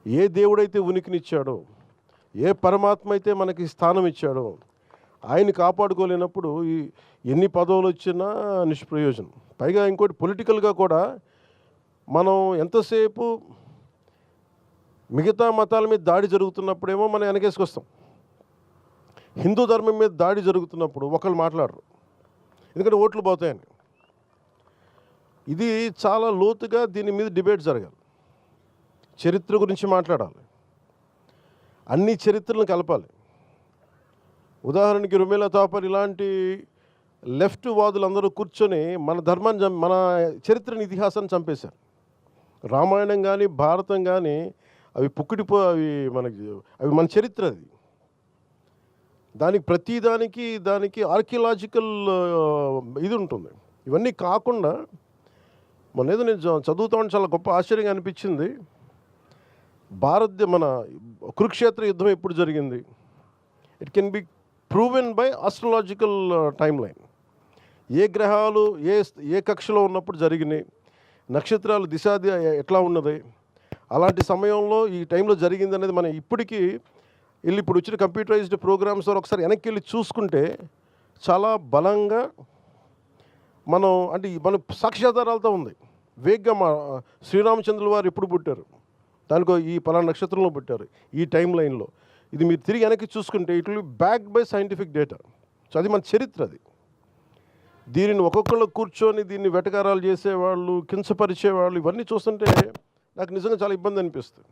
ఏ దేవుడైతే ఉనికినిచ్చాడో, ఏ పరమాత్మ అయితే మనకి స్థానం ఇచ్చాడో, ఆయన్ని కాపాడుకోలేనప్పుడు ఈ ఎన్ని పదవులు వచ్చినా నిష్ప్రయోజనం. పైగా ఇంకోటి పొలిటికల్గా కూడా మనం ఎంతసేపు మిగతా మతాల మీద దాడి జరుగుతున్నప్పుడేమో మనం వెనకేసుకొస్తాం. హిందూ ధర్మం మీద దాడి జరుగుతున్నప్పుడు ఒకళ్ళు మాట్లాడరు, ఎందుకంటే ఓట్లు పోతాయని. ఇది చాలా లోతుగా దీని మీద డిబేట్ జరగాలి. చరిత్ర గురించి మాట్లాడాలి, అన్ని చరిత్రలను కలపాలి. ఉదాహరణకి రుమేలా తాపర్ ఇలాంటి లెఫ్ట్ వాదులందరూ కూర్చొని మన ధర్మాన్ని మన చరిత్రని ఇతిహాసాన్ని చంపేశారు. రామాయణం కానీ భారతం కానీ అవి అవి మన చరిత్ర. అది దానికి దానికి ఆర్కియలాజికల్ ఇది ఉంటుంది. ఇవన్నీ కాకుండా ఏదో నేను చదువుతామని చాలా గొప్ప ఆశ్చర్యంగా అనిపించింది. మన కురుక్షేత్ర యుద్ధం ఎప్పుడు జరిగింది? It can be proven by astrological timeline. ఏ గ్రహాలు ఏ కక్షలో ఉన్నప్పుడు జరిగినాయి, నక్షత్రాలు దిశ ఎట్లా ఉన్నది, అలాంటి సమయంలో ఈ టైంలో జరిగింది అనేది మనం ఇప్పటికీ ఇప్పుడు వచ్చిన కంప్యూటరైజ్డ్ ప్రోగ్రామ్స్ ద్వారా ఒకసారి వెనక్కి వెళ్ళి చూసుకుంటే చాలా బలంగా మన సాక్ష్యాధారాలతో ఉంది. వేగ్గా శ్రీరామచంద్రుల వారు ఎప్పుడు పుట్టారు, దానికో ఈ పలానా నక్షత్రంలో పుట్టారు, ఈ టైం లైన్లో. ఇది మీరు తిరిగి వెనక్కి చూసుకుంటే it will be backed by scientific data. So అది మన చరిత్ర. అది దీనిని ఒక్కొక్కళ్ళు కూర్చొని దీన్ని వెటకారాలు చేసేవాళ్ళు, కించపరిచేవాళ్ళు, ఇవన్నీ చూస్తుంటే నాకు నిజంగా చాలా ఇబ్బంది అనిపిస్తుంది.